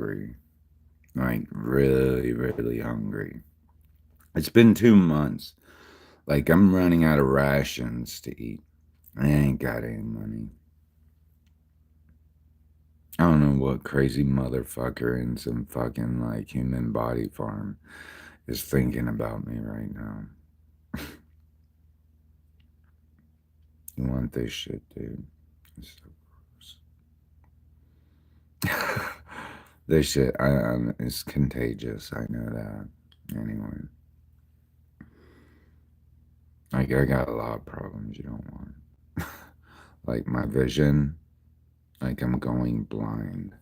hungry. Like, really, really hungry. It's been 2 months. Like, I'm running out of rations to eat. I ain't got any money. I don't know what crazy motherfucker in some fucking, like, human body farm is thinking about me right now. You want this shit, dude? It's so gross. This shit is contagious. I know that. Anyway. Like, I got a lot of problems you don't want. Like, my vision, like, I'm going blind.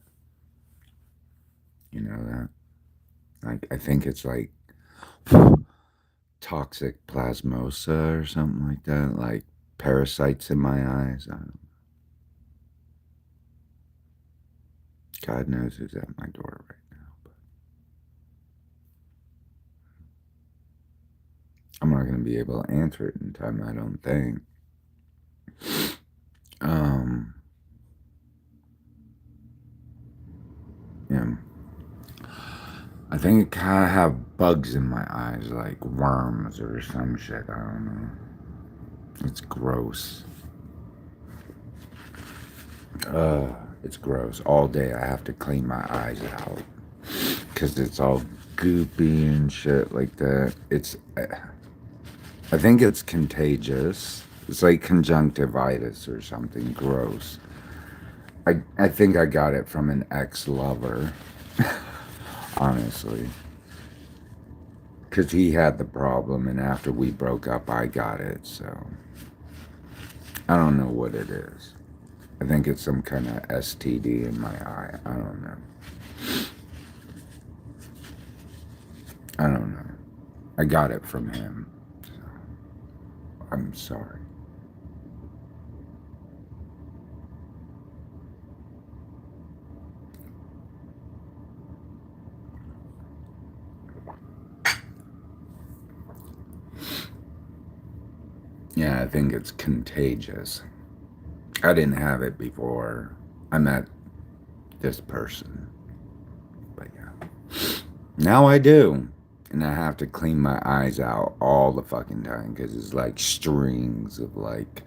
You know that? Like, I think it's like toxic plasmosa or something like that. Like, parasites in my eyes. I don't, God knows who's at my door right now. But I'm not going to be able to answer it in time, I don't think. Um, yeah. I think it kind of have bugs in my eyes, like worms or some shit. I don't know. It's gross. It's gross. All day I have to clean my eyes out because it's all goopy and shit like that. I think it's contagious. It's like conjunctivitis or something gross. I think I got it from an ex-lover, honestly. Because he had the problem, and after we broke up, I got it, so I don't know what it is. I think it's some kind of STD in my eye. I don't know. I don't know. I got it from him, so I'm sorry. Yeah, I think it's contagious. I didn't have it before I met this person, but yeah. Now I do. And I have to clean my eyes out all the fucking time because it's like strings of like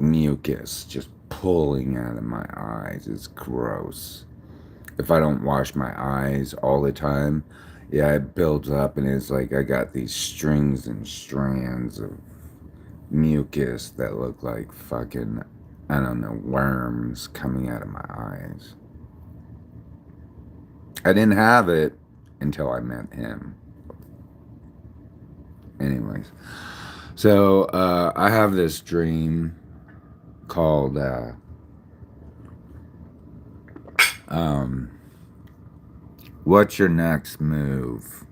mucus just pulling out of my eyes. It's gross. If I don't wash my eyes all the time, yeah, it builds up and it's like I got these strings and strands of mucus that look like fucking, I don't know, worms coming out of my eyes. I didn't have it until I met him. Anyways, so I have this dream called um, What's Your Next Move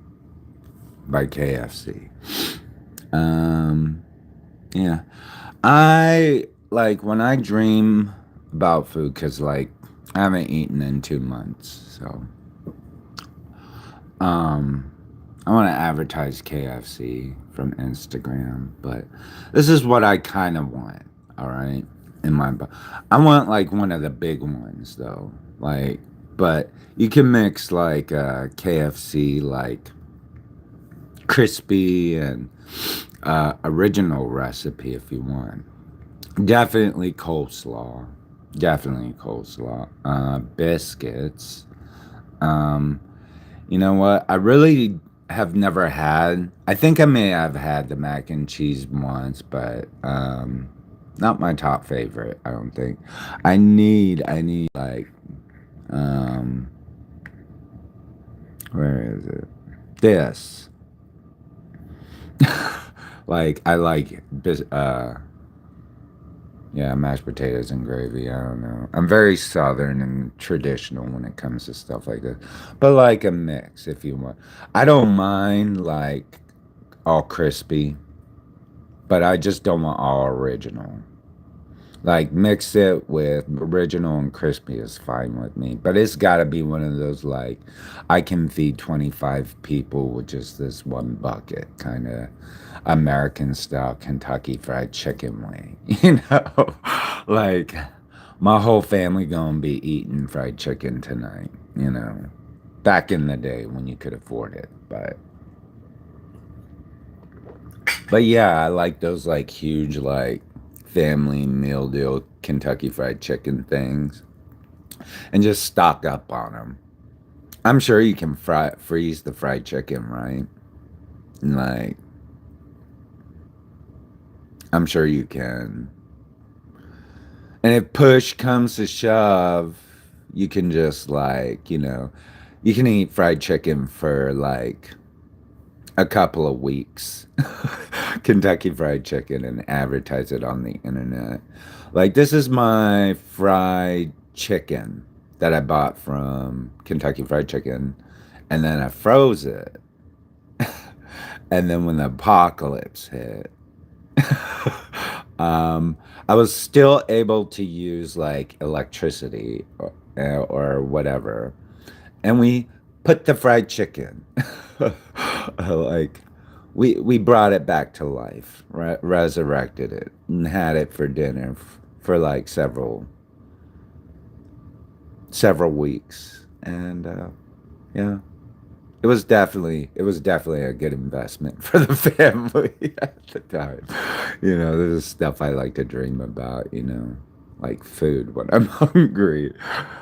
by KFC. Um, yeah. I like when I dream about food because, like, I haven't eaten in 2 months. So, um, I want to advertise KFC from Instagram, but this is what I kind of want. All right, in my, I want like one of the big ones though. Like, but you can mix like KFC, like crispy and original recipe if you want. Definitely coleslaw. Definitely coleslaw. Biscuits. Um, You know what? I really have never had. I think I may have had the mac and cheese once, but not my top favorite. I don't think. I need like um, where is it? This. Like I like yeah, mashed potatoes and gravy. I don't know. I'm very southern and traditional when it comes to stuff like this. But like a mix if you want. I don't mind like all crispy, but I just don't want all original. Like mix it with original and crispy is fine with me. But it's got to be one of those like I can feed 25 people with just this one bucket kind of American style Kentucky fried chicken wing. You know? Like my whole family gonna be eating fried chicken tonight. you know, back in the day when you could afford it. But yeah, I like those like huge like family meal deal Kentucky Fried Chicken things, and just stock up on them. I'm sure you can freeze the fried chicken, right? And like, I'm sure you can. And if push comes to shove, you can just like, you can eat fried chicken for like a couple of weeks. Kentucky Fried Chicken and advertise it on the internet. Like, this is my fried chicken that I bought from Kentucky Fried Chicken, and then I froze it. And then when the apocalypse hit, um, I was still able to use like electricity or whatever. And we put the fried chicken, like, we brought it back to life, resurrected it, and had it for dinner for like several weeks. And yeah, it was definitely a good investment for the family at the time. This is stuff I like to dream about, like food when I'm hungry,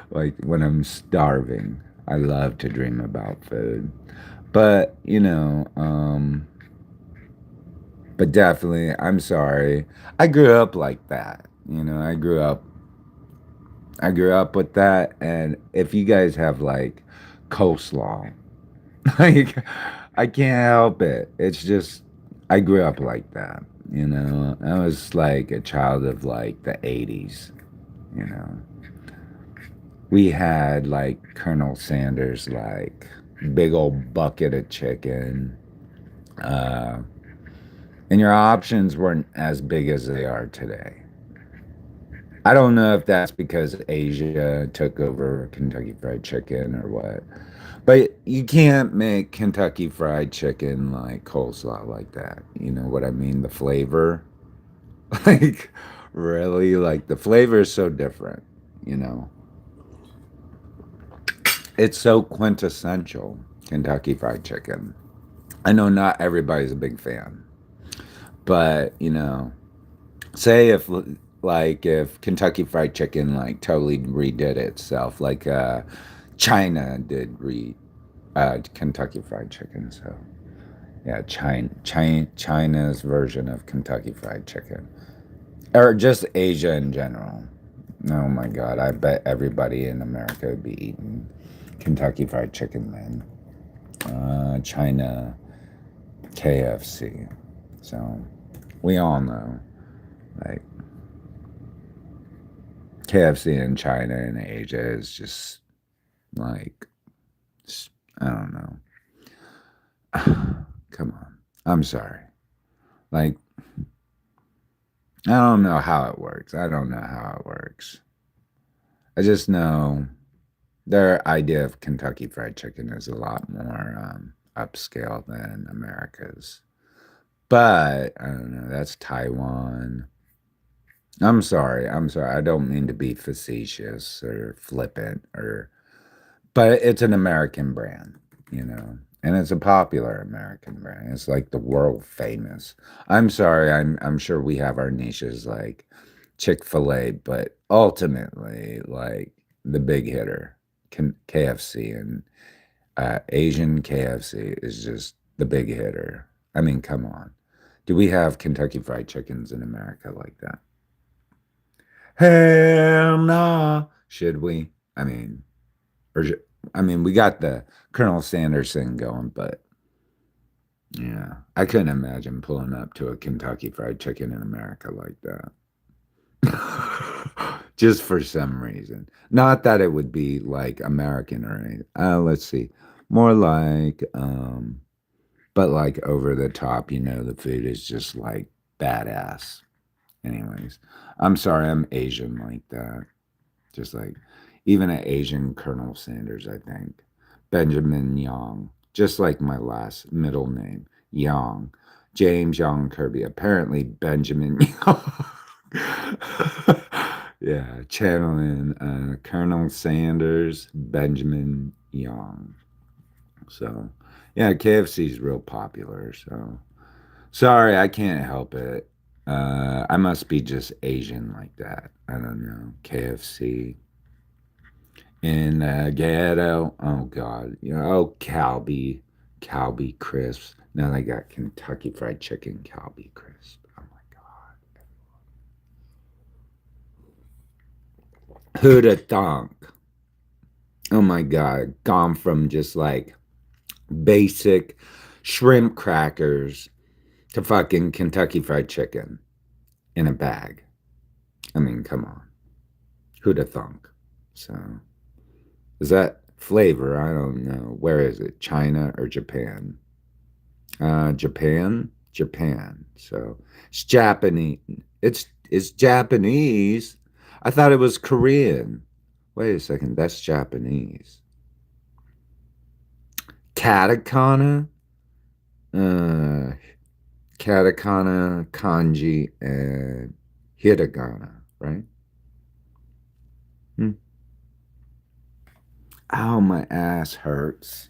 like when I'm starving. I love to dream about food. But, but definitely, I'm sorry. I grew up like that. I grew up with that. And if you guys have like coleslaw, like, I can't help it. It's just, I grew up like that. I was like a child of like the 80s. You know, we had like Colonel Sanders, like big old bucket of chicken. Uh, and your options weren't as big as they are today. I don't know if that's because Asia took over Kentucky Fried Chicken or what. But you can't make Kentucky Fried Chicken like coleslaw like that. You know what I mean? The flavor. Like, really? Like, the flavor is so different, you know? It's so quintessential, Kentucky Fried Chicken. I know not everybody's a big fan, but, say if Kentucky Fried Chicken like totally redid itself, like China did Kentucky Fried Chicken. So yeah, China's version of Kentucky Fried Chicken, or just Asia in general. Oh my God, I bet everybody in America would be eating Kentucky Fried Chicken then. China, KFC. So we all know, like, KFC in China and Asia is just like, I don't know. Come on. I'm sorry. Like, I don't know how it works. I don't know how it works. I just know their idea of Kentucky Fried Chicken is a lot more upscale than America's. But I don't know. That's Taiwan. I'm sorry. I'm sorry. I don't mean to be facetious or flippant but it's an American brand, and it's a popular American brand. It's like the world famous. I'm sorry. I'm sure we have our niches like Chick-fil-A, but ultimately, like, the big hitter, KFC, and Asian KFC is just the big hitter. I mean, come on. Do we have Kentucky Fried Chickens in America like that? Hell nah. Should we? I mean, or I mean, we got the Colonel Sanders thing going, but yeah, I couldn't imagine pulling up to a Kentucky Fried Chicken in America like that. Just for some reason. Not that it would be like American or anything. Let's see. More like, but like over the top, the food is just like badass. Anyways, I'm sorry, I'm Asian like that. Just like, even an Asian Colonel Sanders, I think. Benjamin Yong, just like my last middle name, Yong. James Yong Kerby, apparently Benjamin Yong. Yeah, channeling Colonel Sanders, Benjamin Young. So, yeah, KFC is real popular. So, sorry, I can't help it. I must be just Asian like that. I don't know. KFC in ghetto. Oh God, oh Calbee crisps. Now they got Kentucky Fried Chicken Calbee crisp. Oh my God, who'd have thunk? Oh my God, gone from just like basic shrimp crackers to fucking Kentucky Fried Chicken in a bag. I mean, come on, who'd have thunk? So, is that flavor? I don't know. Where is it? China or Japan? Japan, Japan. So it's Japanese. It's Japanese. I thought it was Korean. Wait a second, that's Japanese. Katakana, uh, katakana, kanji, and hiragana. Right? Hmm. Ow, my ass hurts.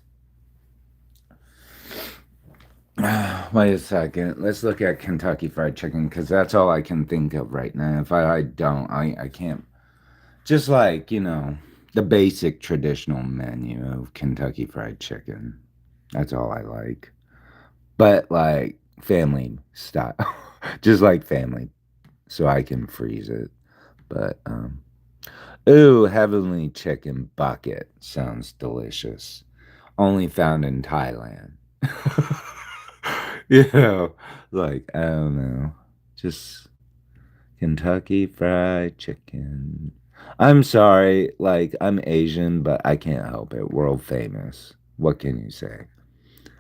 Wait a second. Let's look at Kentucky Fried Chicken because that's all I can think of right now. If I don't, I can't. Just like, the basic traditional menu of Kentucky Fried Chicken. That's all I like. But like family style. Just like family. So I can freeze it. But, ooh, heavenly chicken bucket sounds delicious. Only found in Thailand. you know, like, I don't know. Just Kentucky Fried Chicken. I'm sorry, like, I'm Asian, but I can't help it. World famous. What can you say?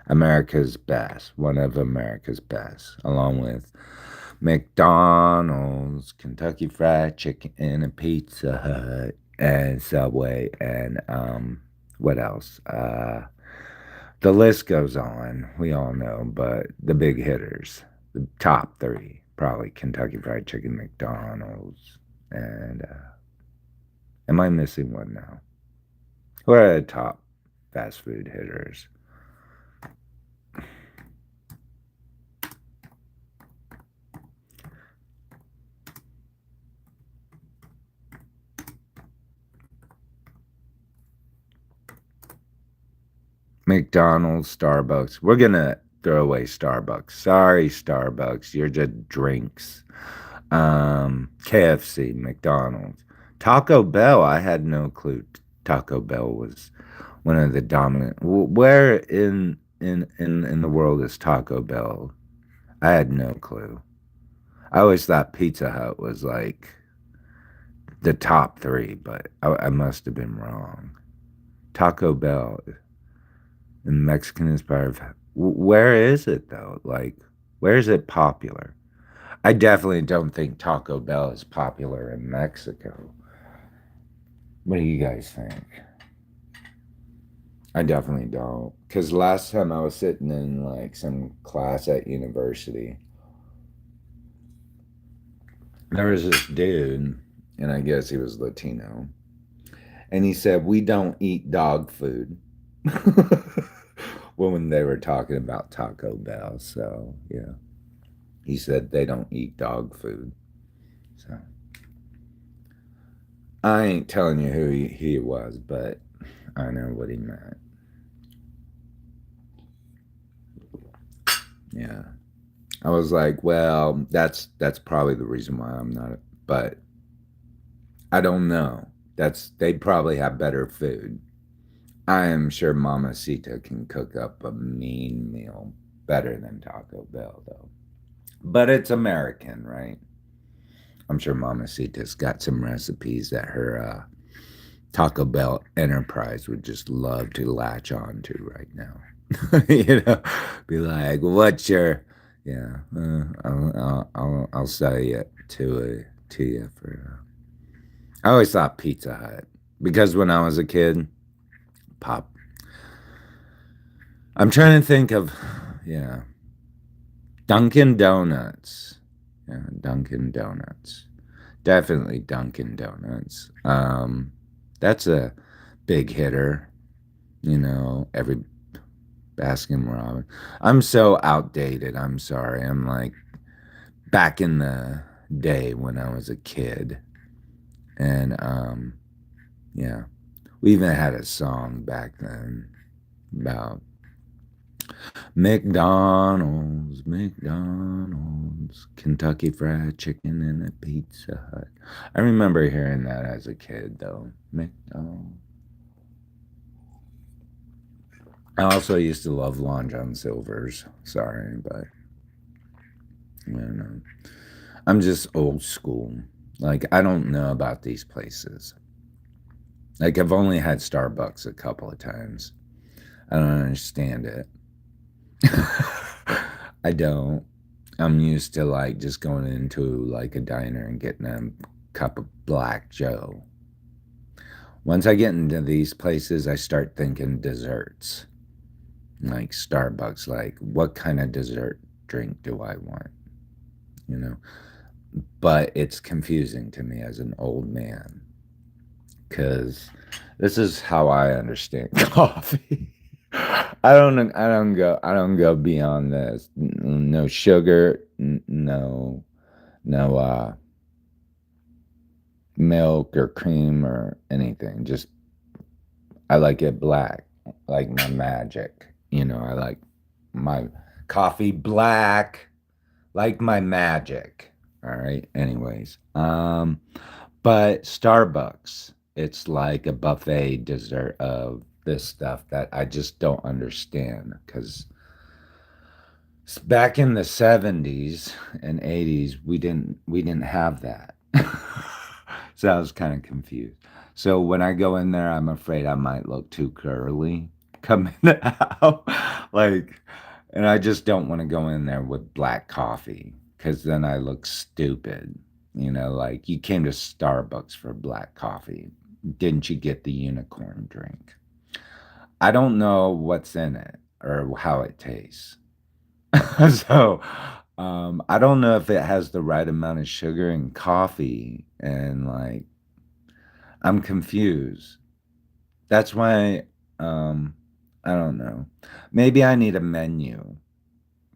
America's best. One of America's best. Along with McDonald's, Kentucky Fried Chicken, and Pizza Hut, and Subway, and, what else? The list goes on. We all know, but the big hitters, the top three, probably Kentucky Fried Chicken, McDonald's, and am I missing one now? Who are the top fast food hitters? McDonald's, Starbucks. We're gonna throw away Starbucks. Sorry, Starbucks. You're just drinks. KFC, McDonald's, Taco Bell. I had no clue Taco Bell was one of the dominant. Where in the world is Taco Bell? I had no clue. I always thought Pizza Hut was like the top three, but I must have been wrong. Taco Bell, the Mexican inspired. Where is it though? Like, where is it popular? I definitely don't think Taco Bell is popular in Mexico. What do you guys think? I definitely don't. Because last time I was sitting in like some class at university, there was this dude, and I guess he was Latino, and he said, "We don't eat dog food." When they were talking about Taco Bell. So, yeah. He said they don't eat dog food. So, I ain't telling you who he was, but I know what he meant. Yeah. I was like, well, that's probably the reason why I'm not, but I don't know. They probably have better food. I am sure Mama Sita can cook up a mean meal better than Taco Bell though. But it's American, right? I'm sure Mama Sita's got some recipes that her Taco Bell enterprise would just love to latch on to right now. Be like, what's your, yeah, I'll sell you to you for. I always thought Pizza Hut because when I was a kid, pop. I'm trying to think of, yeah, Dunkin' Donuts. Yeah, Dunkin' Donuts. Definitely Dunkin' Donuts. That's a big hitter. Every Baskin Robbins. I'm so outdated. I'm sorry. I'm like back in the day when I was a kid. And yeah, we even had a song back then about McDonald's, Kentucky Fried Chicken, and a Pizza Hut. I remember hearing that as a kid, though. McDonald's. I also used to love Long John Silver's. Sorry, but I don't know. I'm just old school. Like, I don't know about these places. Like, I've only had Starbucks a couple of times. I don't understand it. I don't. I'm used to like just going into like a diner and getting a cup of black Joe. Once I get into these places, I start thinking desserts. Like Starbucks, like what kind of dessert drink do I want? You know? But it's confusing to me as an old man because this is how I understand coffee. I don't go beyond this. No sugar, no milk or cream or anything. Just I like it black, like my magic. I like my coffee black, like my magic. All right. Anyways, but Starbucks, it's like a buffet dessert of this stuff that I just don't understand because back in the 70s and 80s, we didn't have that. So I was kind of confused. So when I go in there, I'm afraid I might look too curly coming out. Like, and I just don't want to go in there with black coffee because then I look stupid. Like you came to Starbucks for black coffee. Didn't you get the unicorn drink? I don't know what's in it or how it tastes. So, I don't know if it has the right amount of sugar and coffee, and like, I'm confused. That's why, um, I don't know. Maybe I need a menu,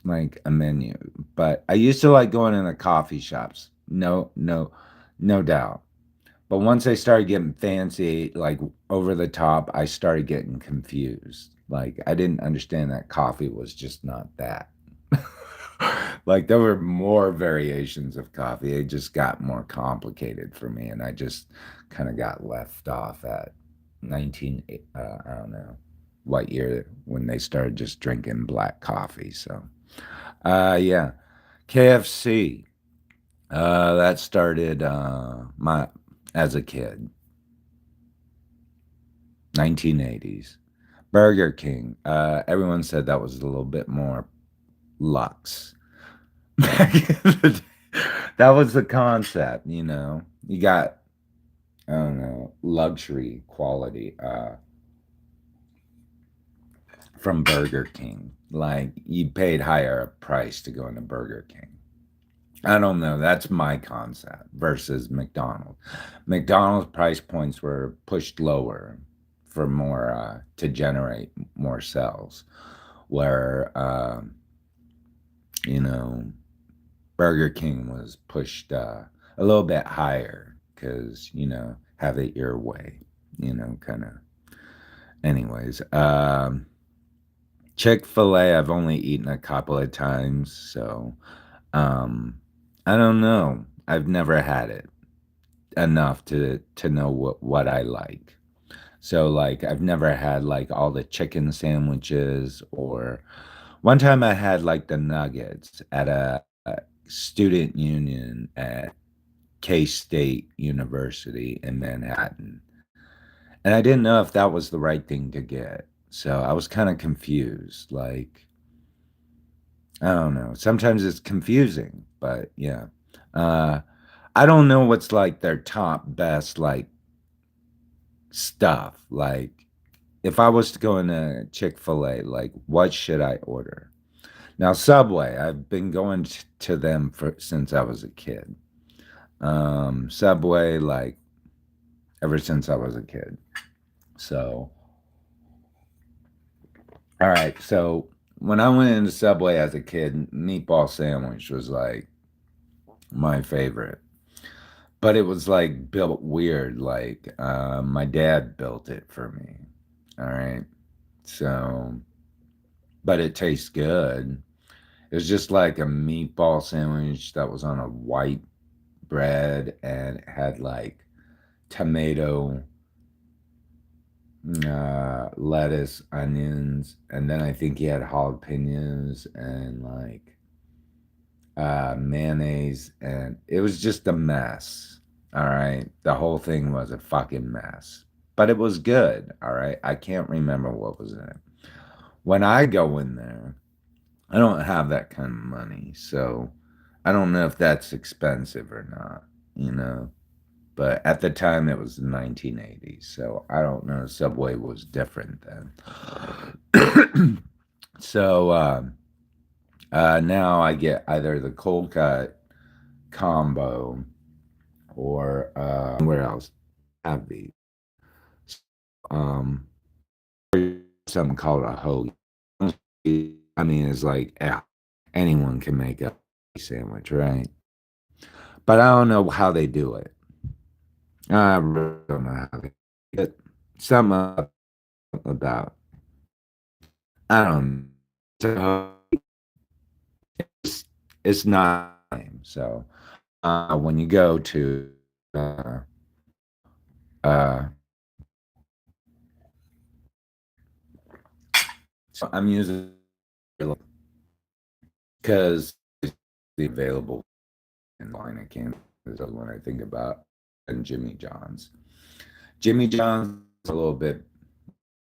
like a menu. But I used to like going in the coffee shops. No, no, no doubt. But once I started getting fancy, like over the top, I started getting confused. Like, I didn't understand that coffee was just not that. Like there were more variations of coffee. It just got more complicated for me, and I just kind of got left off at 19. I don't know what year when they started just drinking black coffee. So, yeah, KFC. That started my as a kid, 1980s. Burger King. Everyone said that was a little bit more luxe. Back in the day, that was the concept. You got, I don't know, luxury quality from Burger King. Like you paid higher price to go into Burger King. I don't know. That's my concept versus McDonald's. McDonald's price points were pushed lower for more to generate more sales, where you know Burger King was pushed a little bit higher because, have it your way, kind of. Anyways, Chick-fil-A, I've only eaten a couple of times. So um, I don't know. I've never had it enough to know what I like. So like I've never had like all the chicken sandwiches or one time I had like the nuggets at a student union at K-State University in Manhattan. And I didn't know if that was the right thing to get. So I was kind of confused. Like, I don't know. Sometimes it's confusing, but yeah. Uh, I don't know what's like their top best like stuff. Like, if I was to go into Chick-fil-A, like, what should I order? Now, Subway, I've been going to them for since I was a kid. Subway, like ever since I was a kid. So, all right. So when I went into Subway as a kid, meatball sandwich was like my favorite. But it was like built weird. Like my dad built it for me. All right. So, but it tastes good. It was just like a meatball sandwich that was on a white bread and it had like tomato, lettuce, onions, and then I think he had jalapenos and like mayonnaise, and it was just a mess. All right, the whole thing was a fucking mess, but it was good. All right, I can't remember what was in it. When I go in there, I don't have that kind of money, so I don't know if that's expensive or not. You know, but at the time it was the 1980s, so I don't know. Subway was different then. So now I get either the cold cut combo or where else have these. Um, something called a hoagie. I mean, it's like anyone can make a sandwich, right? But I don't know how they do it. I really don't know how they do it. Something about I don't know. It's not the same. So when you go to uh, uh, so I'm using because it's the available in line. I can't. Is when I think about and Jimmy John's. Jimmy John's is a little bit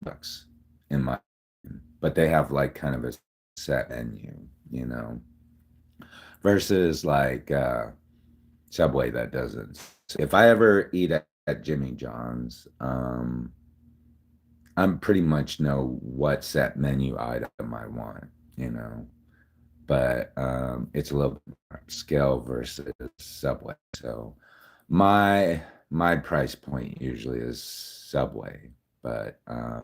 bucks in my, but they have like kind of a set menu, you know, versus like Subway that doesn't. If I ever eat at Jimmy John's, I'm pretty much know what set menu item I want, you know, but it's a little bit scale versus Subway. So my price point usually is Subway, but uh,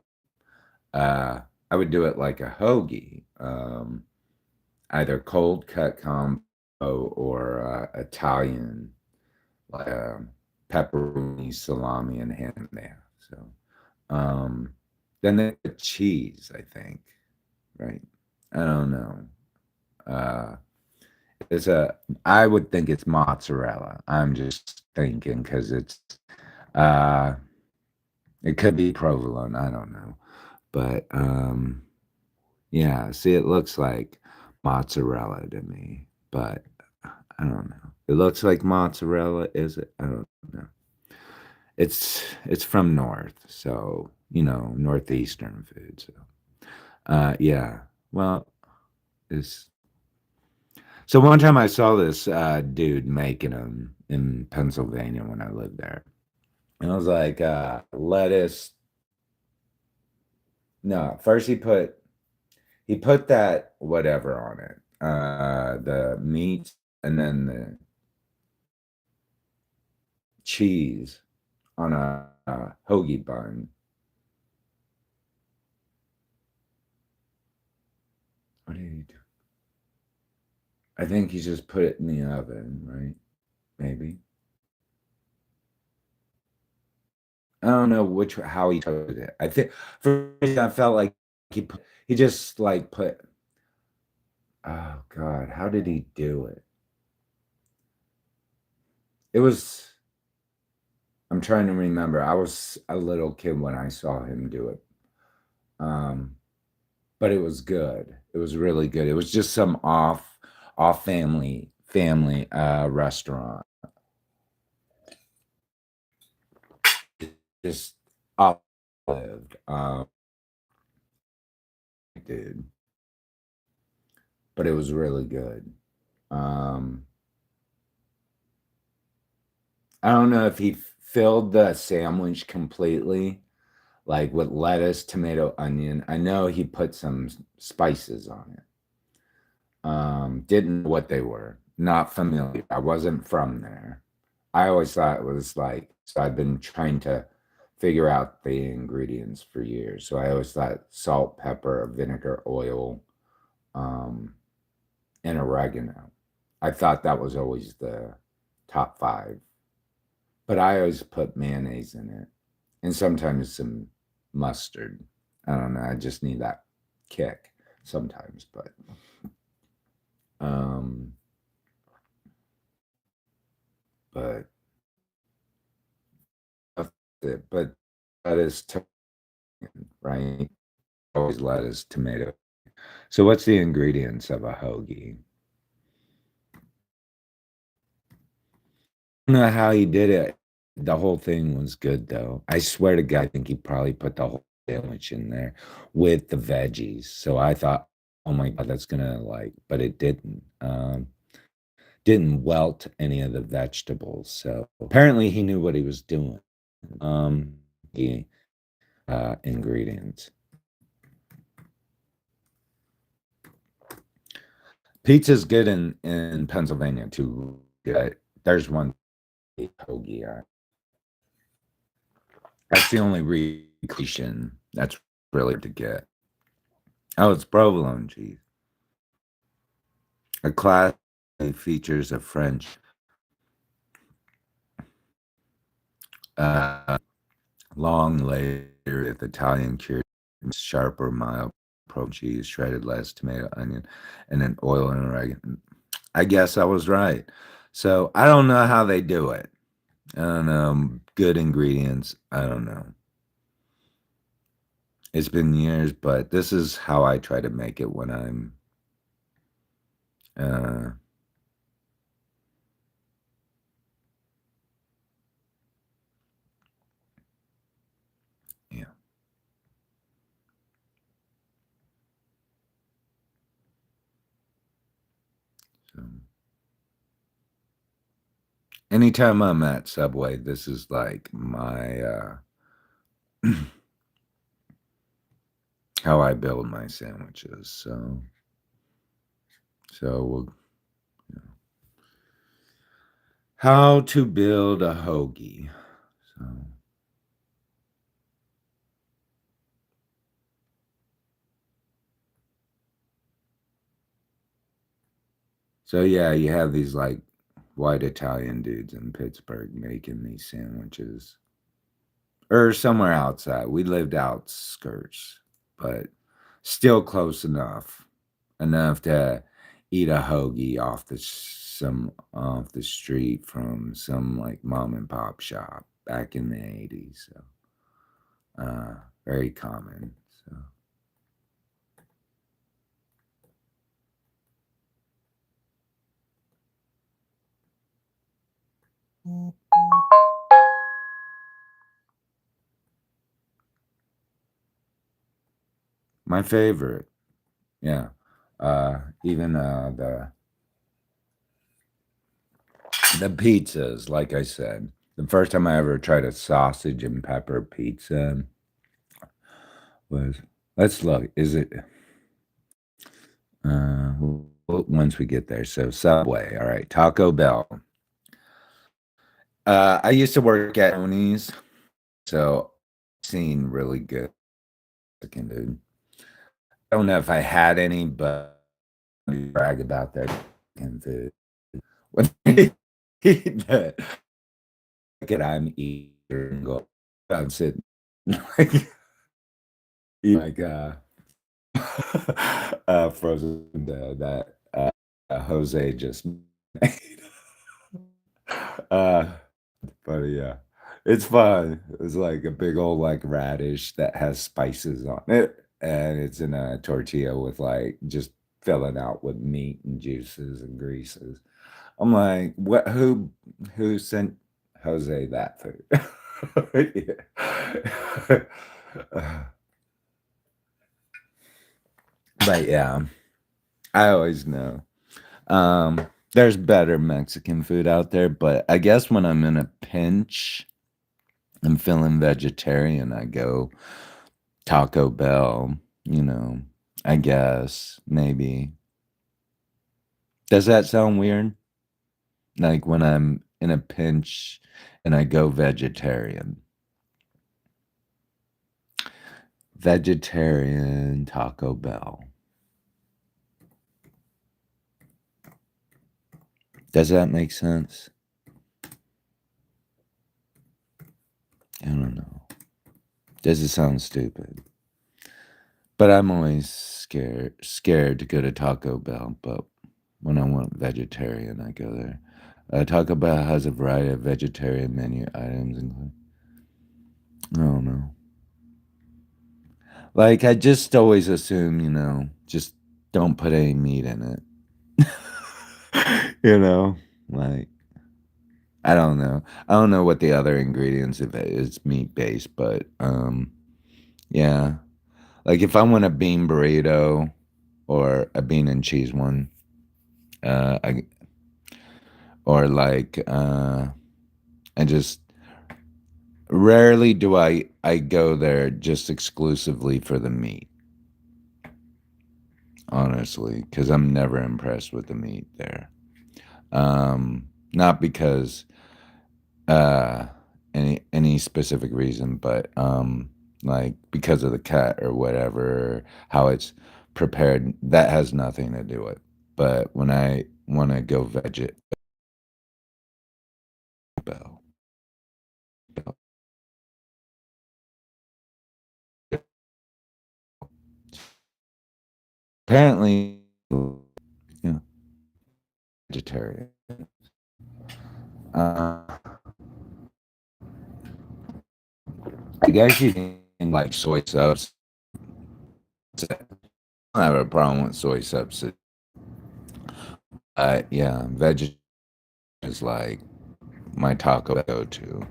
I would do it like a hoagie, either cold cut combo or Italian, like pepperoni, salami, and ham and there. So then the cheese, I think, right? I don't know. Uh, it's a. I would think it's mozzarella. I'm just thinking because uh, it could be provolone. I don't know, but yeah. See, it looks like mozzarella to me, but I don't know. It looks like mozzarella. Is it? I don't know. It's from north, so you know northeastern food. So yeah. Well, it's so one time I saw this dude making them in Pennsylvania when I lived there. And I was like, lettuce. No, first he put that whatever on it. The meat and then the cheese on a hoagie bun. What did he do? I think he just put it in the oven, right? Maybe. I don't know how he chose it. I think for me, I felt like he just like put. Oh God, how did he do it? It was. I'm trying to remember. I was a little kid when I saw him do it. Um, but it was good. It was really good. It was just some off family restaurant. Just off lived. Dude, but it was really good. Um, I don't know if he filled the sandwich completely, like with lettuce, tomato, onion. I know he put some spices on it. Didn't know what they were. Not familiar. I wasn't from there. I always thought it was like, so I've been trying to figure out the ingredients for years. So I always thought salt, pepper, vinegar, oil, um, and oregano. I thought that was always the top five, but I always put mayonnaise in it and sometimes some mustard. I don't know. I just need that kick sometimes, um, but that's it. But lettuce, right? Always lettuce, tomato. So what's the ingredients of a hoagie? I don't know how he did it. The whole thing was good though. I swear to God, I think he probably put the whole sandwich in there with the veggies. So I thought, oh my God, that's gonna like, but it didn't. Didn't welt any of the vegetables. So apparently he knew what he was doing. The ingredients. Pizza's good in Pennsylvania too. Yeah, there's one hoagie. That's the only recreation that's really to get. Oh, it's provolone cheese. A class features a French, uh, long layer with Italian cured, sharper, mild pro cheese, shredded lettuce, tomato, onion, and then oil and oregano. I guess I was right. So I don't know how they do it. I don't know. Good ingredients. I don't know. It's been years, but this is how I try to make it when I'm uh yeah. So anytime I'm at Subway, this is like my how I build my sandwiches. So we'll how to build a hoagie. So so yeah, you have these like white Italian dudes in Pittsburgh making these sandwiches. Or somewhere outside. We lived outskirts, but still close enough to eat a hoagie off the street from some like mom and pop shop back in the 80s. So very common. So my favorite, yeah. Even the pizzas, like I said, the first time I ever tried a sausage and pepper pizza was, let's look, is it once we get there. So Subway, all right, Taco Bell. I used to work at Tony's, so seen really good chicken, dude. I don't know if I had any, but I brag about their chicken food. When they eat that, look at I'm eating and go, I'm sitting like, like frozen that Jose just made. uh, but yeah, it's fun. It's like a big old like radish that has spices on it, and it's in a tortilla with like just filling out with meat and juices and greases. I'm like, what? Who sent Jose that food? Yeah. But yeah, I always know. There's better Mexican food out there, but I guess when I'm in a pinch and feeling vegetarian, I go Taco Bell, you know, I guess maybe. Does that sound weird? Like when I'm in a pinch and I go vegetarian. Vegetarian Taco Bell. Does that make sense? I don't know. Does it sound stupid? But I'm always scared to go to Taco Bell. But when I want vegetarian, I go there. Taco Bell has a variety of vegetarian menu items, including I don't know. Like I just always assume, just don't put any meat in it. you know, like I don't know. I don't know what the other ingredients if it is meat based, but yeah. Like if I want a bean burrito or a bean and cheese one, I or like I just rarely do I go there just exclusively for the meat, honestly, because I'm never impressed with the meat there. Not because uh any specific reason, but like because of the cut or whatever, how it's prepared. That has nothing to do with it. But when I want to go bell, apparently, vegetarian. Uh, I guess you can like soy subs. I don't have a problem with soy subs. Yeah, veg is like my taco go-to.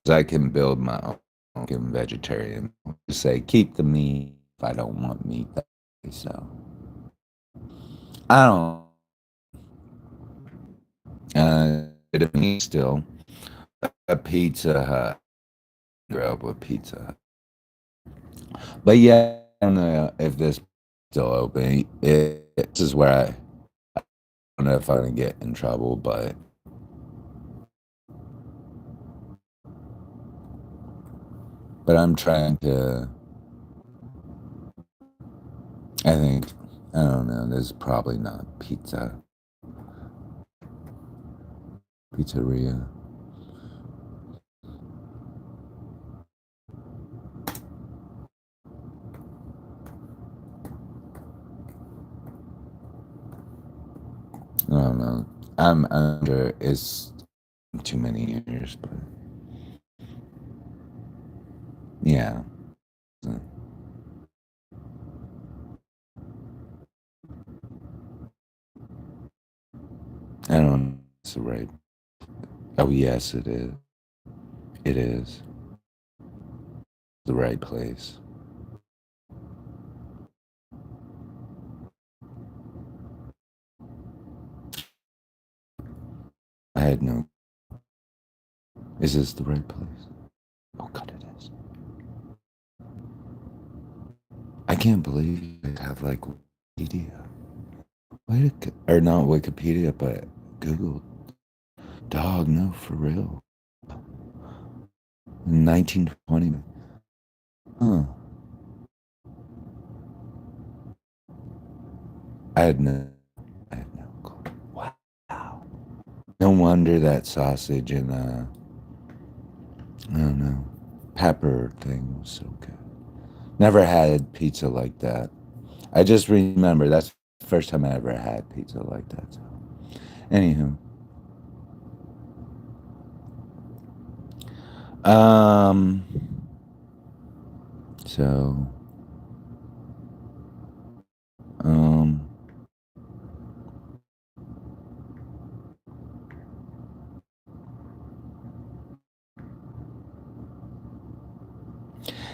I can build my own vegetarian. Say keep the meat if I don't want meat. So I don't. It me still a Pizza Hut. Grew up with Pizza Hut. But yeah, I don't know if this is still open. This is where I don't know if I'm gonna get in trouble, but I'm trying to. I think I don't know. This is probably not pizzeria. I don't know. I'm under. It's too many years, but yeah. I don't know. It's the right. Oh yes, it is. It is the right place. I had no. Is this the right place? Oh God, it is. I can't believe they have like Wikipedia. Or not Wikipedia, but Google. Dog, no, for real. 1920. Huh. I had no. I had no clue. Wow. No wonder that sausage and I don't know, pepper thing was so good. Never had pizza like that. I just remember that's the first time I ever had pizza like that. So. Anywho, um, so, um,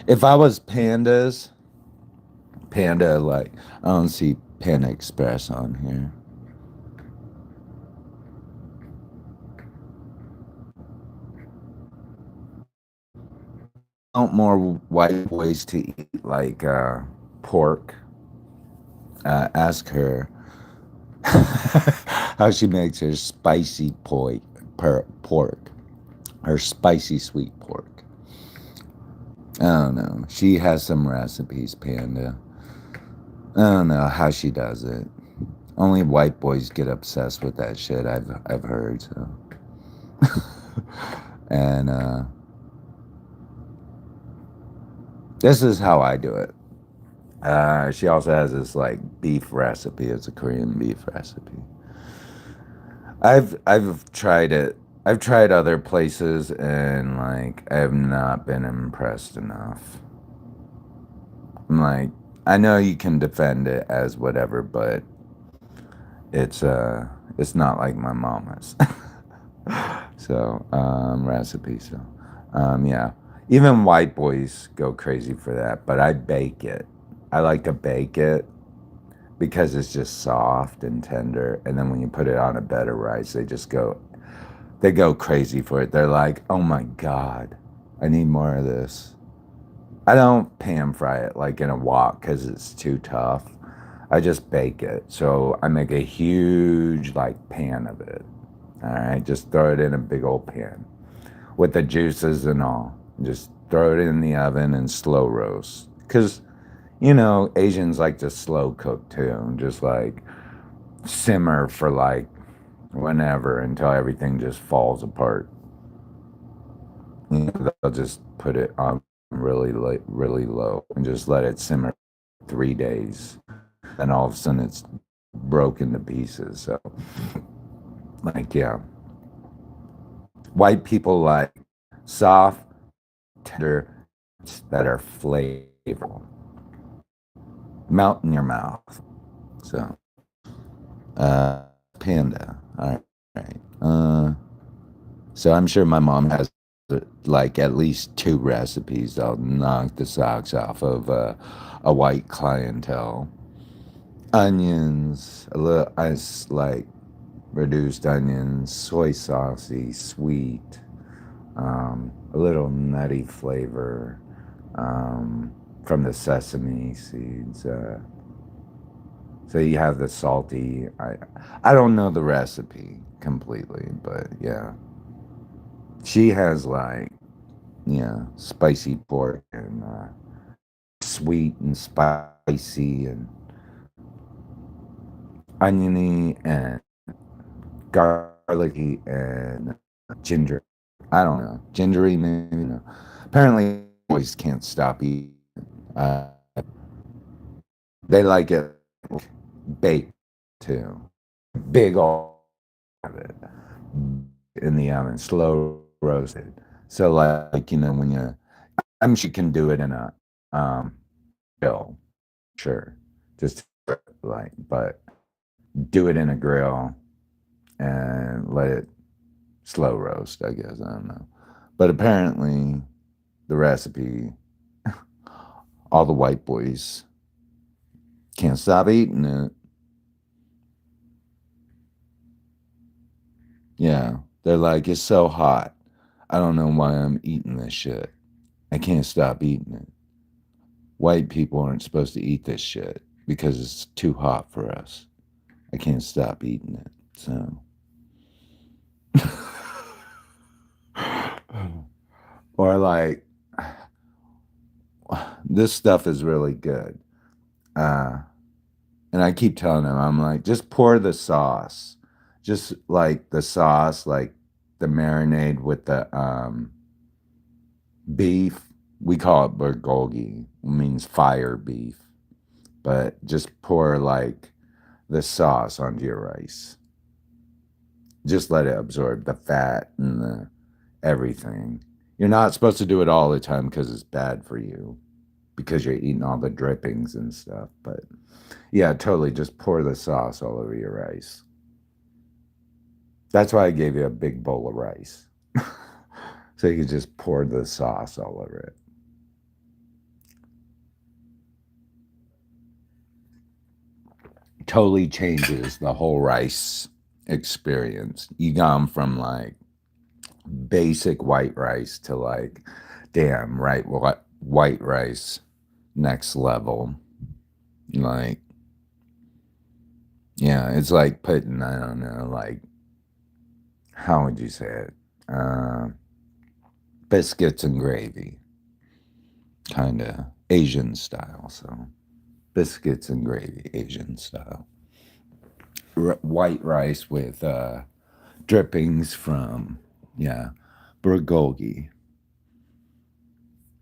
if I was Panda, like, I don't see Panda Express on here. I want more white ways to eat, like, pork. Ask her. How she makes her spicy pork, her spicy sweet pork. I don't know. She has some recipes, Panda. I don't know how she does it. Only white boys get obsessed with that shit. I've heard so. And this is how I do it. She also has this like beef recipe. It's a Korean beef recipe. I've tried it. I've tried other places and like I have not been impressed enough. I'm like, I know you can defend it as whatever, but it's not like my mama's. So recipe. So yeah. Even white boys go crazy for that, but I bake it. I like to bake it because it's just soft and tender. And then when you put it on a bed of rice, they go crazy for it. They're like, oh my God, I need more of this. I don't pan fry it like in a wok because it's too tough. I just bake it. So I make a huge like pan of it. All right, just throw it in a big old pan with the juices and all. Just throw it in the oven and slow roast. Because, Asians like to slow cook too. And just like simmer for like whenever until everything just falls apart. They'll just put it on really low and just let it simmer 3 days. And all of a sudden it's broken to pieces. So, like, yeah. White people like soft, tender, that are flavorful. Melt in your mouth. So, Panda. All right. So I'm sure my mom has like at least 2 recipes that'll knock the socks off of a white clientele. Onions, a little ice like reduced onions, soy saucy, sweet, a little nutty flavor from the sesame seeds. So you have the salty. I don't know the recipe completely, but yeah, she has like spicy pork and sweet and spicy and oniony and garlicky and ginger. I don't know. Gingery, maybe. Apparently, boys can't stop eating. Uh, they like it baked too. Big old of it in the oven, slow roasted. So, like, when I'm sure you can do it in a grill, sure. Just like, but do it in a grill and let it slow roast, I guess. I don't know. But apparently, the recipe, all the white boys can't stop eating it. Yeah. They're like, it's so hot. I don't know why I'm eating this shit. I can't stop eating it. White people aren't supposed to eat this shit because it's too hot for us. I can't stop eating it. So. Or like, this stuff is really good. Uh, and I keep telling him, I'm like, just pour the sauce. Just like the sauce, like the marinade with the beef. We call it bulgogi, means fire beef. But just pour like the sauce onto your rice. Just let it absorb the fat and the everything. You're not supposed to do it all the time because it's bad for you because you're eating all the drippings and stuff. But yeah, totally just pour the sauce all over your rice. That's why I gave you a big bowl of rice. So you could just pour the sauce all over it. Totally changes the whole rice experience. You gone from like basic white rice to like, damn, right, white rice, next level. Like, Yeah, it's like putting, I don't know, like, how would you say it? Uh, Biscuits and gravy, kind of Asian style. So, biscuits and gravy, Asian style. White rice with drippings from, yeah, bulgogi.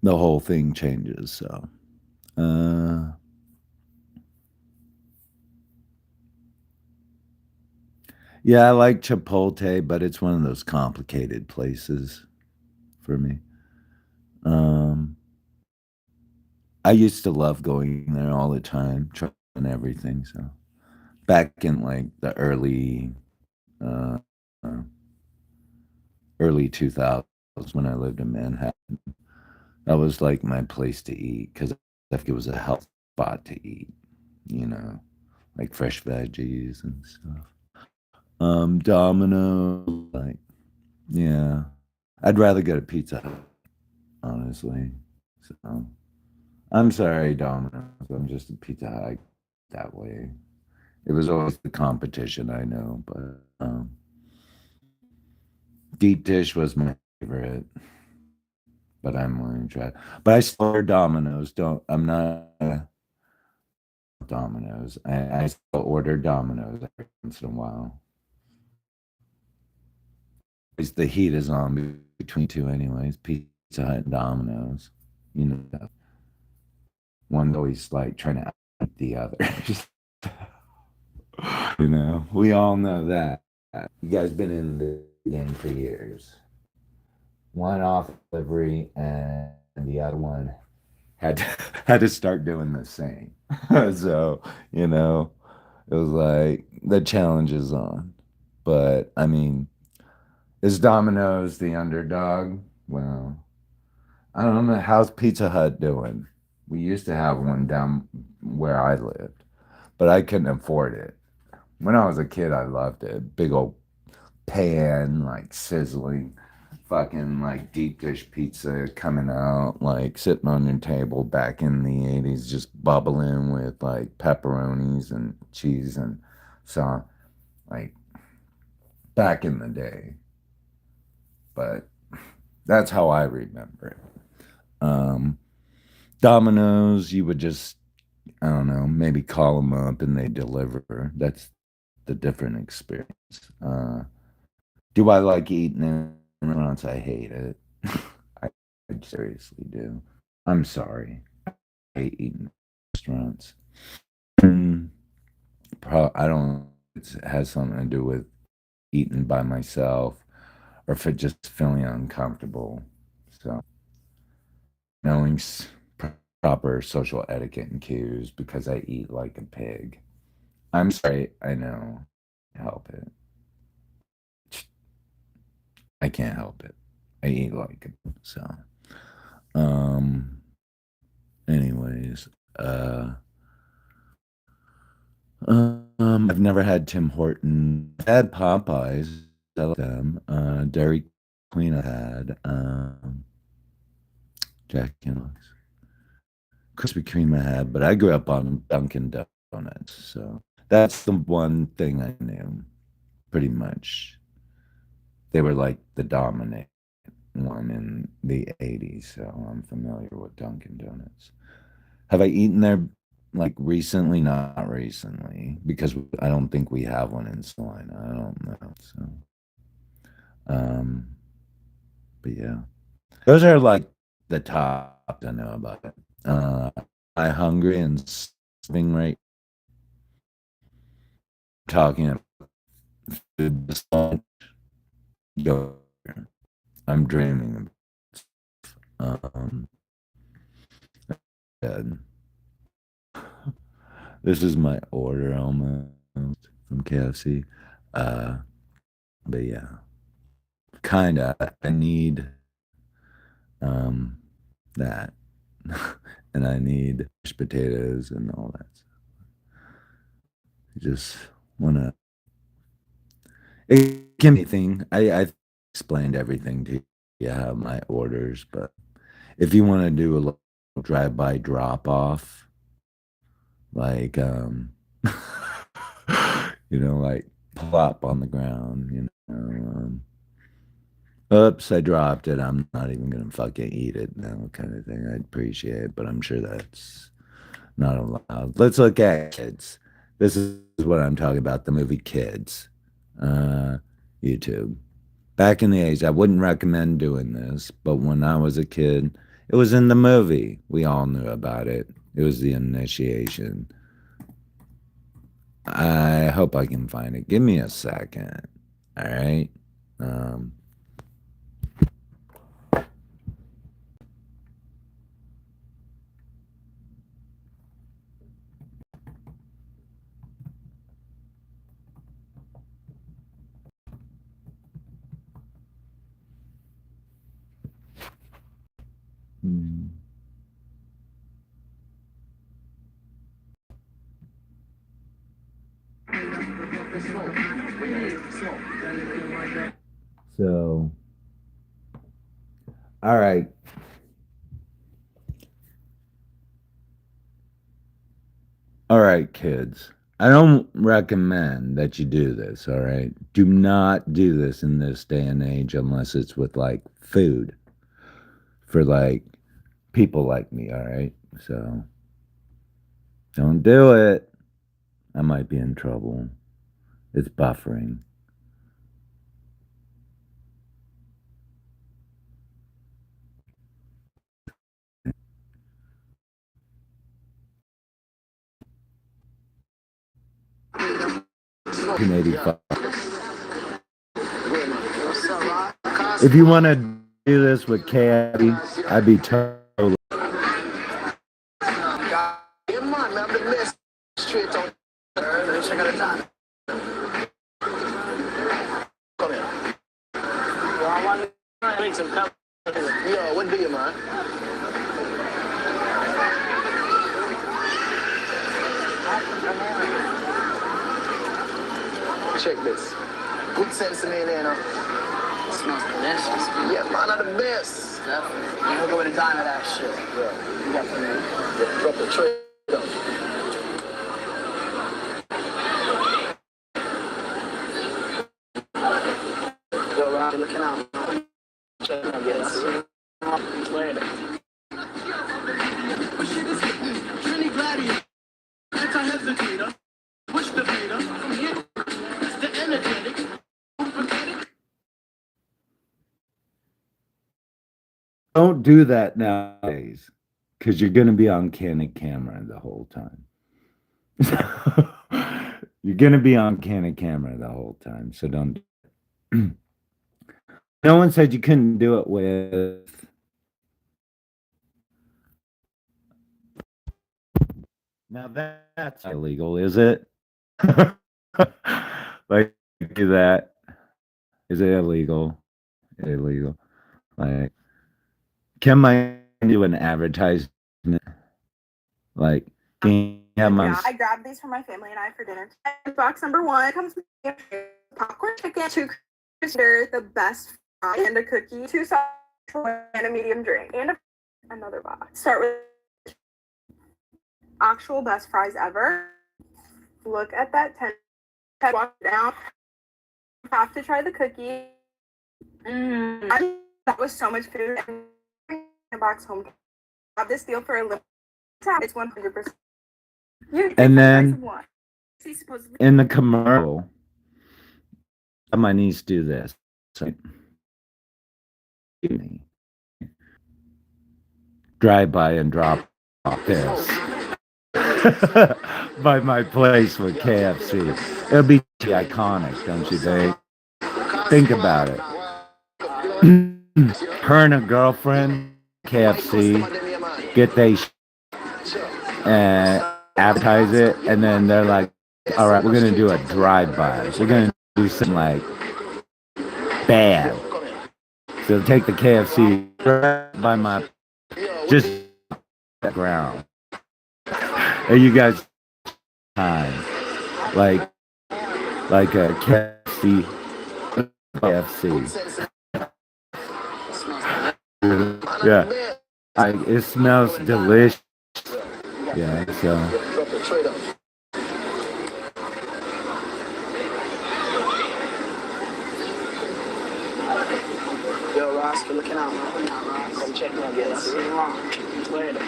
The whole thing changes. So, uh, yeah, I like Chipotle, but it's one of those complicated places for me. Um, I used to love going there all the time, trying everything. So back in like the uh, uh, early 2000s when I lived in Manhattan, that was like my place to eat because I think it was a health spot to eat. You know, like fresh veggies and stuff. Domino, like yeah, I'd rather go to Pizza Hut, honestly. So I'm sorry, Domino's. I'm just a Pizza Hut that way. It was always the competition, I know, but deep dish was my favorite. But I'm willing to try. But I still order Domino's. Don't I'm not Domino's. I still order Domino's every once in a while. Because the heat is on between two, anyways. Pizza Hut and Domino's. You know, one's always like trying to out the other. You know, we all know that. You guys been in the game for years. One off delivery and the other one had to, had to start doing the same. So, you know, it was like the challenge is on. But I mean, is Domino's the underdog? Well, I don't know. How's Pizza Hut doing? We used to have one down where I lived, but I couldn't afford it. When I was a kid, I loved it. Big old pan, like sizzling, fucking like deep dish pizza coming out, like sitting on your table back in the 80s, just bubbling with like pepperonis and cheese and so like back in the day. But that's how I remember it. Domino's, you would just, I don't know, maybe call them up and they deliver. That's the different experience. Uh, Do I like eating in restaurants? I hate it. I, I seriously do. I'm sorry. I hate eating in restaurants. Mm, I don't. It has something to do with eating by myself, or if it just feeling uncomfortable. So knowing proper social etiquette and cues because I eat like a pig. I'm sorry. I know. Help it. I can't help it. I eat like it. So. Um. Anyways, uh, I've never had Tim Horton. I had Popeyes. I like them. Dairy Queen. I had Jack and Oaks. Krispy Kreme. I had, but I grew up on Dunkin' Donuts, so that's the one thing I knew. Pretty much, they were like the dominant one in the '80s, so I'm familiar with Dunkin' Donuts. Have I eaten there like recently? Not recently, because I don't think we have one in Salina. I don't know. So, um, but yeah, those are like the top I know about it. I hungry and starving right talking about food this much. Go. I'm dreaming. Um, and this is my order almost from KFC. Uh, but yeah, kinda. I need um that, and I need mashed potatoes and all that. I just wanna. It can be anything. I explained everything to you how my orders, but if you want to do a little drive-by drop off, like like plop on the ground, oops, I dropped it. I'm not even gonna fucking eat it now, kind of thing. I'd appreciate it, but I'm sure that's not allowed. Let's look at Kids. This is what I'm talking about, the movie Kids. YouTube. Back in the 80s, I wouldn't recommend doing this, but when I was a kid, it was in the movie. We all knew about it. It was the initiation. I hope I can find it. Give me a second. All right. Um, hmm. So, all right. All right, kids. I don't recommend that you do this, all right? Do not do this in this day and age unless it's with like food for like people like me, all right? So don't do it. I might be in trouble. It's buffering. If you want to do this with Caddy, I'd be totally. Yo, what do you, man? Check this. Good sense in there, you know. It smells delicious. Yeah, man, are the best. Definitely. You don't go with a dime of that shit. Yeah. You got the Drop the tray down. Go around looking out. Check out, yes. Later. Trini Gladiator. Anti-hesitator. Push the beta. From here. It's the energetic. Don't do that nowadays because you're going to be on candid camera the whole time. You're going to be on candid camera the whole time. So don't. No one said you couldn't do it with. Now that's illegal, is it? Like, do that. Is it illegal? Illegal. Like, can I do an advertisement? Like, can you have my. Yeah, I grabbed these for my family and I for dinner. Box number 1 comes with popcorn chicken, 2 crisps, the best fries, and a cookie, 2 sauce, and a medium drink, and another box. Start with actual best fries ever. Look at that 10. Walk down. Have to try the cookie. That was so much food. And a box home. Have this deal for a little time. It's 100%. And then in the commercial, my niece do this. So, drive by and drop off this by my place with KFC. It'll be iconic, don't you think? Think about it. Her and a girlfriend, KFC, get they and advertise it, and then they're like, all right, we're gonna do a drive-by. We're gonna do something like bad. So take the KFC by my just the ground. And you guys time like a KFC. Yeah. It smells delicious. Yeah, so Thanks for looking out, man. Come check me again. See you tomorrow. Later.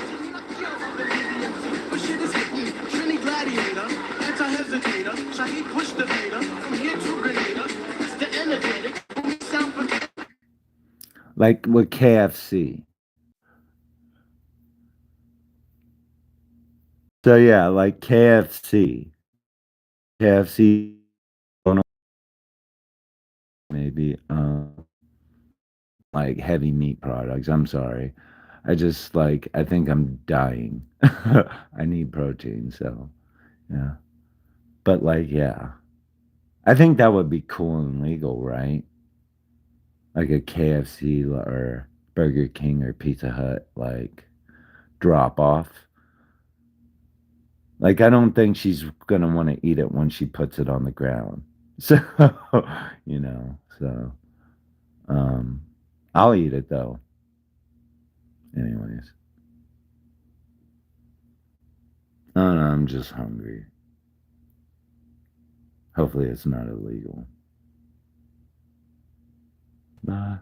But shit is hitting. Trini Gladiator, anti-hesitator, Shaheed push the Vader, from here to Grenada, it's the energetic, we sound for Like with KFC. So yeah, like KFC. KFC maybe like heavy meat products. I'm sorry. I just like I think I'm dying. I need protein, so yeah. But like yeah. I think that would be cool and legal, right? Like a KFC or Burger King or Pizza Hut like drop off. Like I don't think she's gonna want to eat it when she puts it on the ground. So you know, so I'll eat it though. Anyways. I don't know, I'm just hungry. Hopefully it's not illegal. Bye.